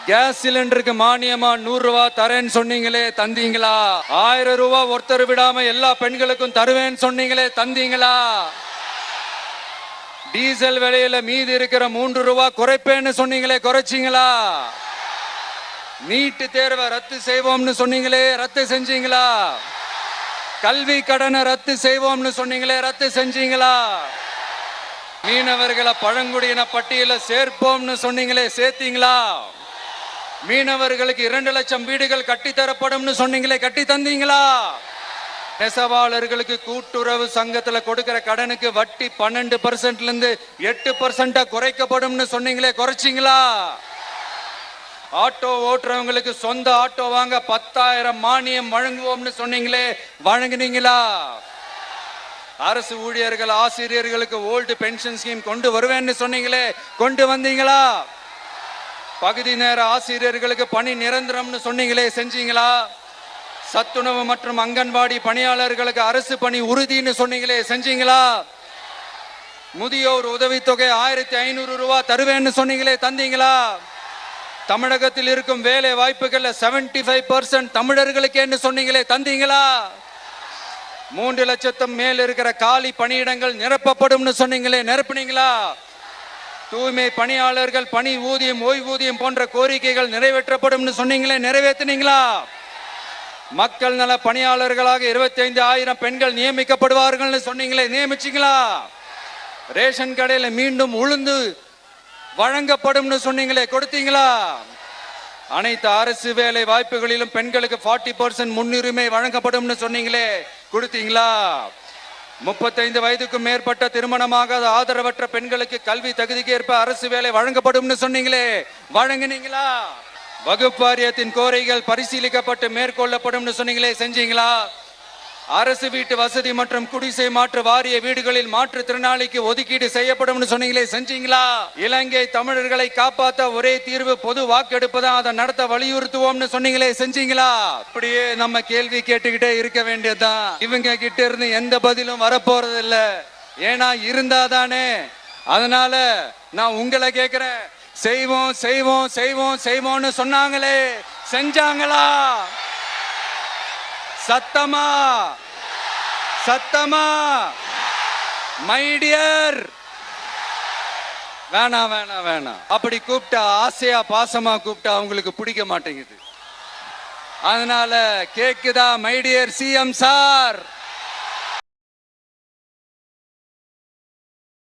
Case சிலிண்டருக்கு மானியமா 100 ரூபாய் தரேன்னு சொன்னீங்களே, தந்தீங்களா? 1000 ரூபாய் ஒருத்தர் விடாம எல்லா பெண்களுக்கும் தருவேன்னு சொன்னீங்களே, தந்தீங்களா? டீசல் விலையில மீதி இருக்கிற 3 ரூபாய் குறைப்பேன்னு சொன்னீங்களே, குறைச்சிங்களா? நீட்டு தேர்வை ரத்து செய்வோம்னு சொன்னீங்களே, ரத்து செஞ்சீங்களா? கல்வி கடனை ரத்து செய்வோம்னு சொன்னீங்களே, ரத்து செஞ்சீங்களா? மீனவர்களை பழங்குடியின பட்டியல சேர்ப்போம்னு சொன்னீங்களே, சேர்த்தீங்களா? மீனவர்களுக்கு 2 லட்சம் வீடுகள் கட்டித்தரப்படும் சொன்னீங்களே, கட்டி தந்தீங்களா? நெசவாளர்களுக்கு கூட்டுறவு சங்கத்துல கொடுக்கிற கடனுக்கு வட்டி 12% இருந்து 8% குறைக்கப்படும் சொன்னீங்களே, குறைச்சிங்களா? ஆட்டோ ஓட்டுறவங்களுக்கு சொந்த ஆட்டோ வாங்க 10,000 மானியம் வழங்குவோம்னு சொன்னீங்களே, வழங்குனீங்களா? அரசு ஊழியர்கள் ஆசிரியர்களுக்கு ஓல்டு பென்ஷன் ஸ்கீம் கொண்டு வருவேன்னு சொன்னீங்களே, கொண்டு வந்தீங்களா? பகுதி நேர ஆசிரியர்களுக்கு பணி நிரந்தரம்னு சொன்னீங்களே, செஞ்சீங்களா? சத்துணவு மற்றும் அங்கன்வாடி பணியாளர்களுக்கு அரசு பணி உறுதின்னு சொன்னீங்களே, செஞ்சீங்களா? முதியோர் உதவித்தொகை 1500 ரூபாய் தருவேன்னு சொன்னீங்களே, தந்தீங்களா? தமிழகத்தில் இருக்கும் வேலை வாய்ப்புகள்ல 75% தமிழர்களுக்கு சொன்னீங்களே, தந்தீங்களா? 3 லட்சத்தும் மேல் இருக்கிற காலி பணியிடங்கள் நிரப்பப்படும் சொன்னீங்களே, நிரப்புனீங்களா? தூய்மை பணியாளர்கள் பணி ஊதியம், ஓய்வூதியம் போன்ற கோரிக்கைகள் நிறைவேற்றப்படும் சொன்னீங்களே, நிறைவேற்றினீங்களா? மக்கள் நல பணியாளர்களாக 25,000 பெண்கள் நியமிக்கப்படுவார்கள் சொன்னீங்களே, நியமிச்சீங்களா? ரேஷன் கடையில மீண்டும் உளுந்து வழங்கப்படும் சொன்னீங்களே, கொடுத்தீங்களா? அனைத்து அரசு வேலை வாய்ப்புகளிலும் பெண்களுக்கு 40% முன்னுரிமை வழங்கப்படும் சொன்னீங்களே, கொடுத்தீங்களா? 35 வயதுக்கும் மேற்பட்ட திருமணமாகாத ஆதரவற்ற பெண்களுக்கு கல்வி தகுதிக்கு ஏற்ப அரசு வேலை வழங்கப்படும் சொன்னீங்களே, வழங்கினீங்களா? வகுப்பு வாரியத்தின் கோரிக்கைகள் பரிசீலிக்கப்பட்டு மேற்கொள்ளப்படும் சொன்னீங்களே, செஞ்சீங்களா? அரசு வீட்டு வசதி மற்றும் குடிசை மாற்று வாரிய வீடுகளில் மாற்றுத்திறனாளிக்கு ஒதுக்கீடு செய்யப்படும் சொன்னீங்களே, செஞ்சீங்களா? இலங்கை தமிழர்களை காப்பாற்ற ஒரே தீர்வு பொது வாக்கெடுப்பு தான், அதை நடத்த வலியுறுத்துவோம்னு சொன்னீங்களே, செஞ்சீங்களா? அப்படியே நம்ம கேள்வி கேட்டுக்கிட்டே இருக்க வேண்டியதுதான். இவங்க கிட்ட இருந்து எந்த பதிலும் வரப்போறது இல்ல. ஏன்னா இருந்தாதானே. அதனால நான் உங்களை கேட்கிறேன், செய்வோம் செய்வோம் செய்வோம் செய்வோம்னு சொன்னாங்களே, செஞ்சாங்களா? சத்தமா சத்தமா? மை டியர், வேணாம் வேணாம் வேணாம். அப்படி கூப்பிட்டா, ஆசையா பாசமா கூப்பிட்டா அவங்களுக்கு பிடிக்க மாட்டேங்குது. அதனால கேக்குதா மை டியர் சிஎம் சார்?